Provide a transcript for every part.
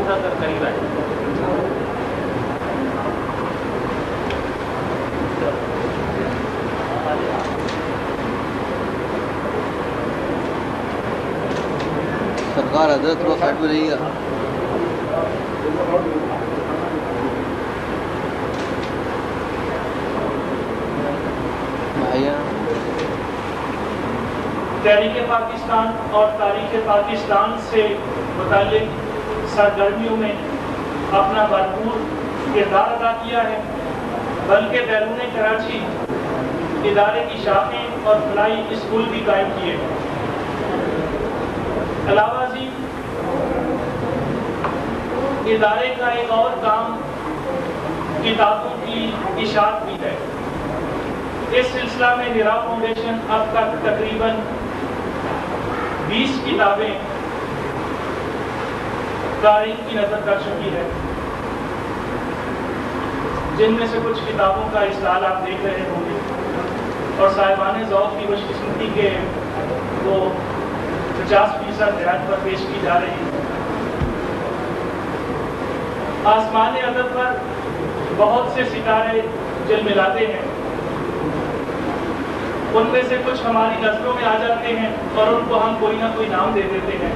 اٹھا کر قریب آئے. سرکار حضرت کو سائڈ میں رہیے گا. تحریک پاکستان اور تاریخ پاکستان سے متعلق سرگرمیوں میں اپنا بھرپور کردار ادا کیا ہے، بلکہ بیرون کراچی ادارے کی شاخیں اور فلاحی اسکول بھی قائم کیے ہیں. علاوہ ازیں ادارے کا ایک اور کام کتابوں کی اشاعت بھی ہے. اس سلسلہ میں ہرا فاؤنڈیشن اب تک تقریباً 20 کتابیں قارئین کی نظر کر چکی ہے، جن میں سے کچھ کتابوں کا اشتعال آپ دیکھ رہے ہوں گے، اور صاحبان ذوق کی خوش قسمتی کے وہ 50% رعایت پر پیش کی جا رہی ہے. آسمان ادب پر بہت سے ستارے جلملاتے ہیں، ان میں سے کچھ ہماری نظروں میں آ جاتے ہیں اور ان کو ہم کوئی نہ کوئی نام دے دیتے ہیں،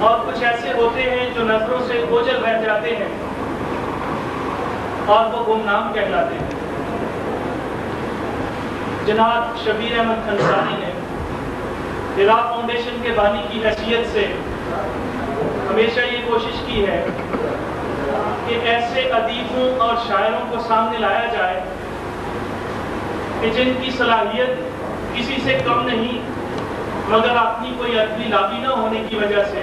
اور کچھ ایسے ہوتے ہیں جو نظروں سے اوجھل رہ جاتے ہیں اور وہ گمنام کہلاتے ہیں. جناب شبیر احمد انصاری نے ہرا فاؤنڈیشن کے بانی کی حیثیت سے ہمیشہ یہ کوشش کی ہے کہ ایسے ادیبوں اور شاعروں کو سامنے لایا جائے کہ جن کی صلاحیت کسی سے کم نہیں، مگر اپنی کوئی ادبی لابی نہ ہونے کی وجہ سے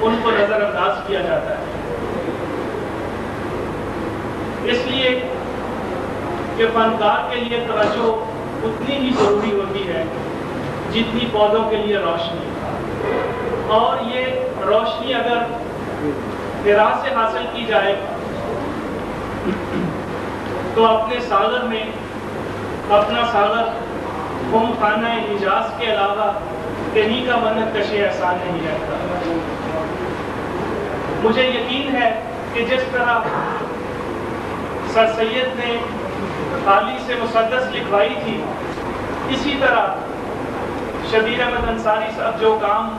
ان کو نظر انداز کیا جاتا ہے. اس لیے کہ فنکار کے لیے توجہ اتنی ہی ضروری ہوتی ہے جتنی پودوں کے لیے روشنی، اور یہ روشنی اگر ہرا سے حاصل کی جائے تو اپنے ساغر میں اپنا ساغر خم خانہ حجاز کے علاوہ کہیں کا منت کشے احسان نہیں رہتا. مجھے یقین ہے کہ جس طرح سر سید نے خالی سے مسدس لکھوائی تھی، اسی طرح شبیر احمد انصاری صاحب جو کام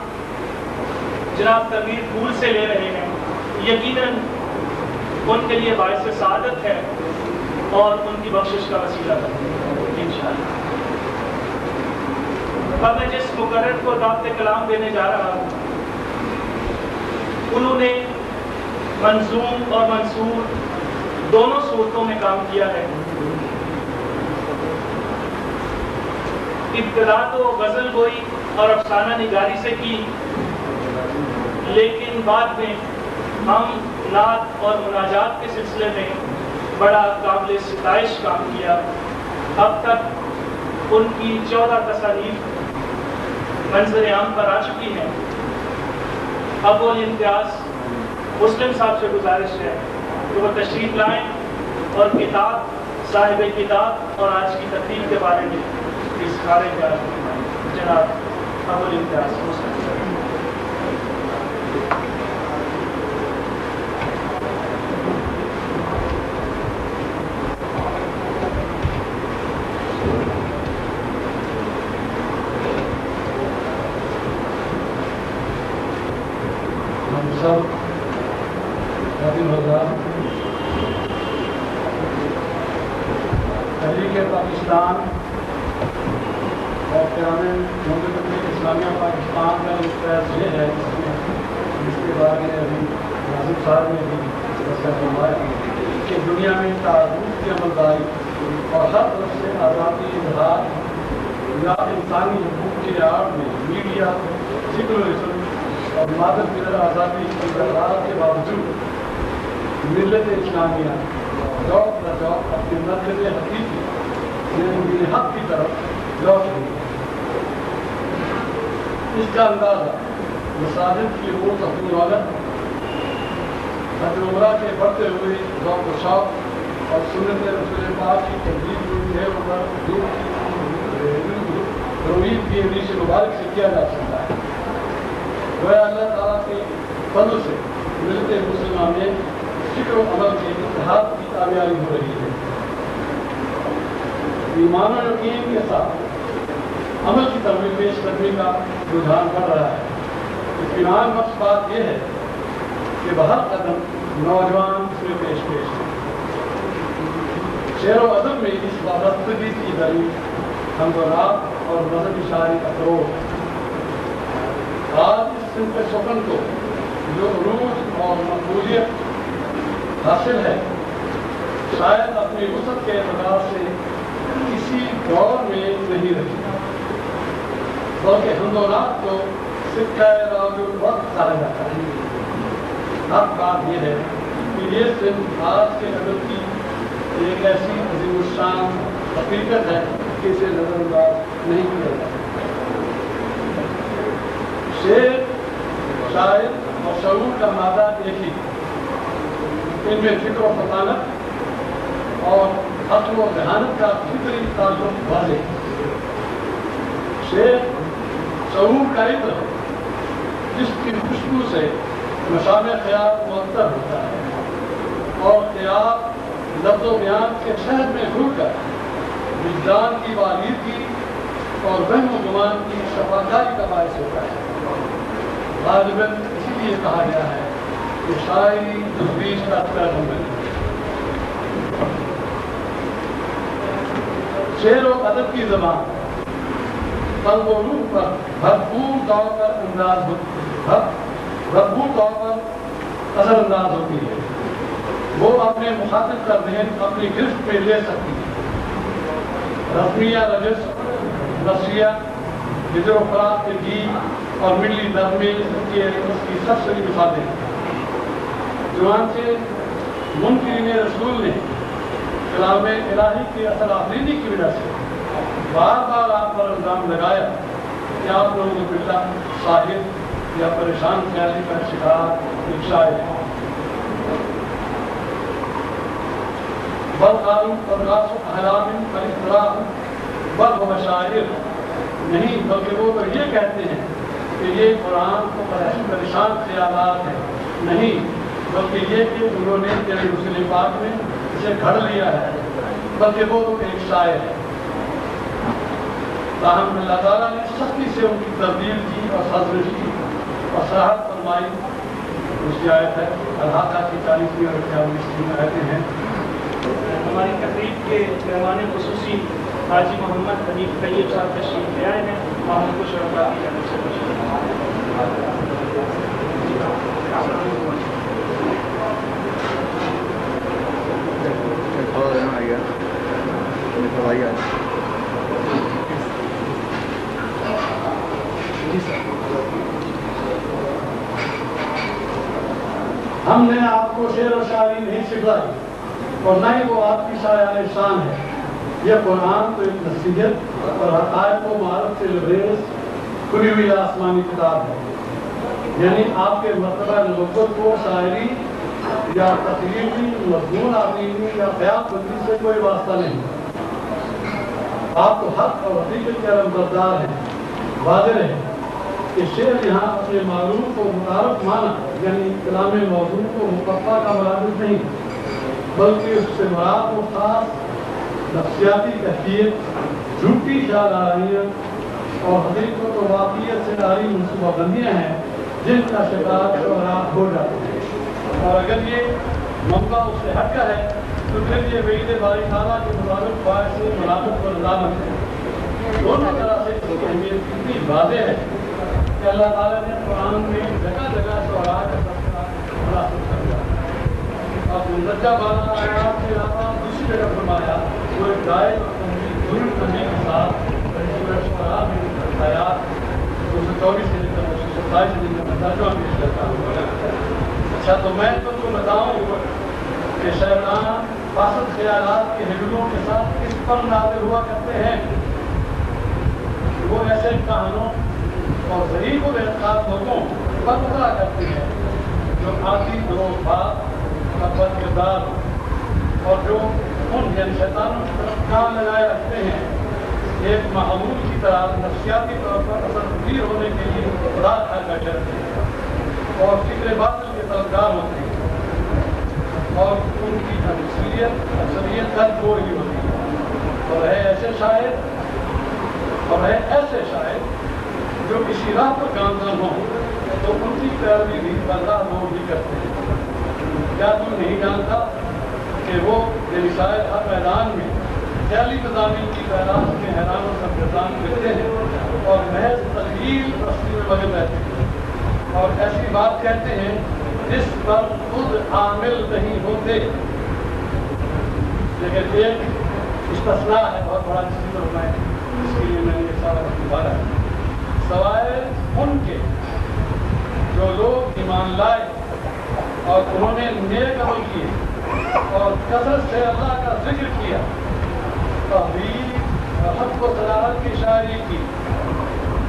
جناب تنویر پھول سے لے رہے ہیں، یقیناً ان کے لیے باعث سعادت ہے اور ان کی بخشش کا وسیلہ ہے انشاءاللہ. اب میں جس مقرر کو دعوت کلام دینے جا رہا ہوں، انہوں نے منظوم اور منصور دونوں صورتوں میں کام کیا ہے. ابتدا تو غزل گوئی اور افسانہ نگاری سے کی، لیکن بعد میں ہم نعت اور مناجات کے سلسلے میں بڑا قابل ستائش کام کیا. اب تک ان کی 14 تصانیف منظر عام پر آ چکی ہیں. اب وہ امتیاز مسلم صاحب سے گزارش ہے کہ وہ تشریف لائیں اور کتاب، صاحب کتاب اور آج کی تقریب کے بارے میں اظہار خیال فرمائیں. جناب ابو الامتیاز مسلم صاحب. تحریک پاکستان اور قیام جمہوریت اسلامیہ پاکستان کا انتخاب یہ ہے جس کے بارے میں ابھی ناظم صاحب نے بھی وضاحت فرمایا کہ دنیا میں تعارف کی عملداری اور ہر طرف سے آزادی اظہار یا انسانی حقوق کی آڑ میں میڈیا، سیکولرزم اور مادر کی آزادی کی برقرار کے باوجود ملت اسلامیہ ذوق بذوق اپنے مرکز حقیقی یعنی حق کی طرف لوٹ رہی ہے. اس کا اندازہ مساجد کی روز اپنی رونق، حج عمرہ کے بڑھتے ہوئے ذوق و شوق اور سنت رسول پاک کی تجدید رویت کی حدیث مبارک سے کیا جا سکتا ہے. وہ اللہ تعالیٰ کے فضل سے ملت مسلمہ میں فکر و عمل کے اتحاد کی کامیابی ہو رہی ہے۔ ایمان و یقین کے ساتھ عمل کی طرف پیش قدمی کا رجحان بڑھ رہا ہے۔ اطمینان بخش بات یہ ہے کہ بہر قدم نوجوان اس میں پیش ہیں۔ شعر و ادب میں اس وابستگی کی دلیل حمد و نعت اور مذہبی شاعری کا فروغ ہے۔ آج اس صنف سخن کو جو عروج اور مقبولیت حاصل ہے، شاید اپنی وسعت کے اعتبار سے کسی دور میں نہیں رہی، بلکہ حمد و نعت کو سکہ راج الوقت کہا جاتا ہے۔ حق بات یہ ہے کہ یہ صرف آج کے ادب کی ایک ایسی عظیم الشان حقیقت ہے کہ اسے نظر انداز نہیں کیا جاتا۔ شعر، شاعر اور شعور کا مادہ ایک ہی، ان میں فکر و فطانت اور عقل و ذہانت کا فطری تعلق واضح ہے۔ شعر شعور کا عطر ہے جس کی خوشبو سے مشابہ خیال معطر ہوتا ہے، اور خیال لفظ و بیان کے شہد میں گھل کر وجدان کی بالیدگی اور وہم و گمان کی شفاکاری کا باعث ہوتا ہے۔ غالباً اسی لیے کہا گیا ہے کہ شاعری تدریج کا پیغام ہے۔ شعر و ادب کی زبان قلب و روح پر بھرپور طور پر اثر انداز ہوتی ہے۔ وہ اپنے مخاطب کا ذہن اپنی گرفت میں لے سکتی ہے۔ رسمیہ رجس، نفسیہ، ہجر و فراق کے گیت اور ملی نغمے اس کی سب سے بڑی مثالیں ہیں۔ چنانچہ منکرین رسول نے کلام الہی کے اثر آفریدی کی وجہ سے بار بار آپ پر الزام لگایا کہ آپ لوگوں کو بلا صاحب یا پریشان خیالی کا شکار ایک شاعر ہے۔ بل قالوا اضغاث احلام فالاختراع بل هو شاعر، نہیں بلکہ وہ تو یہ کہتے ہیں کہ یہ قرآن کو پریشان خیالات ہیں، نہیں بلکہ یہ کہ انہوں نے تیرے رسول پاک میں اسے گھڑ لیا ہے، بلکہ وہ تو ایک شاعر ہے۔ تاہم اللہ تعالیٰ نے سختی سے ان کی تبدیل کی اور حضرت کی اور صراحت فرمائی۔ اس کی آیت ہے الحاقہ کی 40ویں اور 41ویں آیتیں ہیں۔ ہماری تقریب کے مہمان خصوصی حاجی محمد حنیف طیب صاحب تشریف لے آئے ہیں اور ہم کو شرکا کی جانب سے ہم نے آپ کو شعر و شاعری نہیں سکھلائی اور نہ ہی وہ آپ کی شاعر شان ہے۔ یہ قرآن تو ایک نصیحت اور حقائق و معارف سے لبریز کھلی ہوئی آسمانی کتاب ہے، یعنی آپ کے مرتبہ نبوت کو شاعری یا تخلیقی مضمون آفرینی یا خیال بندی سے کوئی واسطہ نہیں۔ آپ تو حق اور حقیقت کے علمبردار ہیں۔ واضح ہے کہ شعر یہاں اپنے معروف و متعارف معنی یعنی کلام موضوع کو مقفع کا مرادف نہیں، بلکہ اس سے مراد و خاص نفسیاتی کیفیت، جھوٹی خیال آرائیاں اور حقیقت و واقعیت سے آری منصوبہ بندیاں ہیں جن کا شکار شعراء ہو جاتے ہیں۔ اور اگر یہ منبع اس سے ہٹ کر ہے تو پھر یہ وعید باری تعالیٰ کے مطابق باعث ملامت و ندامت ہے۔ دونوں طرح سے اس کی اہمیت اتنی واضح ہے کہ اللہ تعالیٰ نے قرآن میں جگہ جگہ شعراء کا تذکرہ مناسب کر دیا۔ اب مندرجہ بالا آیات کے علاوہ دوسری جگہ فرمایا وہ ایک دائر ضرور کرنے کے ساتھ سورہ شعراء میں آیات 224 سے لے کر 227 سے لے کر ترجمہ پیش کرتا ہوں۔ اچھا تو میں تم کو بتاؤں کہ شیطان فاسد خیالات کے حجروں کے ساتھ کس پر نازل ہوا کرتے ہیں۔ وہ ایسے کہانوں اور ضعیف و بےخاص لوگوں پر اترا کرتے ہیں جو آتی دروغ بات اور بد کردار اور جو ان یعنی شیطانوں کی طرف کان لگائے رکھتے ہیں، ایک معمول کی طرح نفسیاتی طور پر اثر پذیر ہونے کے لیے خدا کھا بیٹھے رہتے ہیں اور فکر باطل کے طرفدار اسی راہ پر گامزن ہوں تو ان کی پیروی بھی بردار لوگ بھی کرتے ہیں۔ کیا تم نہیں جانتا کہ وہ شاید ہر میدان میں خیالی مضامین کی پیراست میں حیران و سرگردان رہتے ہیں اور محض تخیل رسمی میں مگن رہتے ہیں اور ایسی بات کہتے ہیں جس پر خود عامل نہیں ہوتے۔ لیکن ایک استثناء ہے بہت بڑا، جس کے لیے میں نے یہ سارا دوبارہ سوائے ان کے جو لوگ ایمان لائے اور انہوں نے نیک عمل کیے اور کثرت سے اللہ کا ذکر کیا، تحریر اور حق و صداقت کی شاعری کی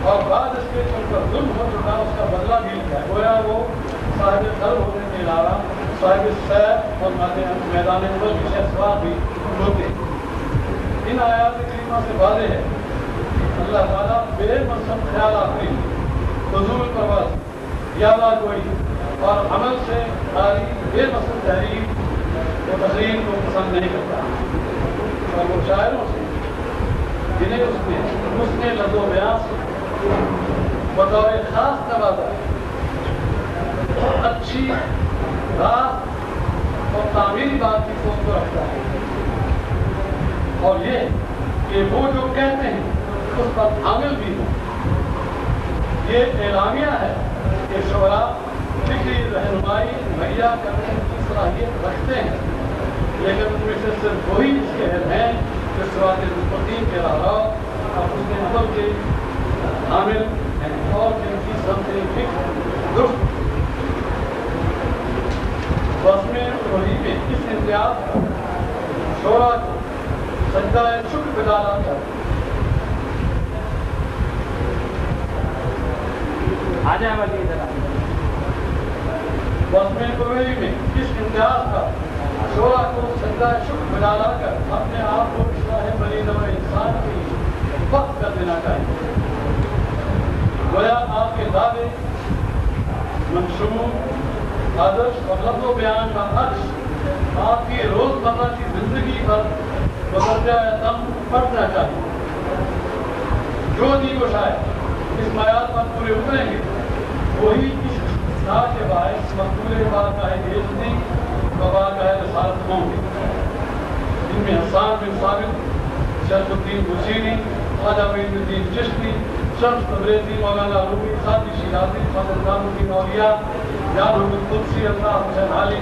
اور بعد اس کے ان پر ظلم ہو چکا اس کا بدلہ بھی لیا، گویا وہ صاحب سر ہونے کے علاوہ صاحب سیر اور میدان عمل کی شہسوار بھی ہوتے۔ ان آیات کریمہ سے واضح ہے اللہ تعالیٰ بے مقصد خیال آفری، فضول پرواز یالا گوئی اور عمل سے خالی بے مقصد تحریر و تقریر کو پسند نہیں کرتا، اور وہ شاعروں سے جنہیں اس نے لفظ و بیان سے بطور خاص نوازا اچھی راہ اور تعمیری بات کی سوچ کو رکھتا ہے، اور یہ کہ وہ جو کہتے ہیں اس پر عامل بھی ہوں۔ یہ اعلامیہ ہے کہ شعراء فکری رہنمائی مہیا کرنے کی صلاحیت رکھتے ہیں، لیکن ان میں سے صرف وہی اس کے اہل ہیں جو صراط مستقیم کے راہ اور اس کے عمل کے عامل ہیں اور جن کی سمت فکر درست۔ بس میں وہی میں اس امتیاز شعراء کو سجدہ شکر پہ ڈالا کر آ جائیں بھائی ادھر بس میں وہی میں اس امتیاز کا شعراء کو سجدہ شکر پہ ڈالا کر اپنے آپ کو اصلاح بنی نوع انسان کی وقت کر دینا چاہیے۔ گویا آپ کے دعوے منشور آدرش اور لفظ و بیان کا عکس آپ کی روزمرہ کی زندگی پر بدرجہ دم پڑنا چاہیے۔ جو دیگ و شاید اس معیار پر پورے اتریں گے وہی اس اصلاح کے باعث مقبول بارگاہ بےعزتی و بارگاہ رسالت ہوں گے۔ ان میں حسان بن ثابت، شیخ الدین بصیری، خواجہ معین الدین چشتی، شمس تبریزی، مولانا رومی، سعدی شیرازی، خواجہ نظام الدین اولیاء، جان محمد قدسی، اللہ حسین علی،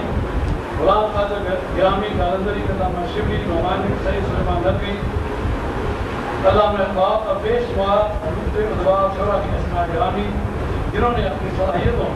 غلام خواجہ گرامی جالندری، علامہ شبلی، نعمانی، سید سلیمان ندوی، علامہ اقبال اور بے شمار دوسرے مطبوعات شعراء کی اسماء گرامی جنہوں نے اپنی صلاحیتوں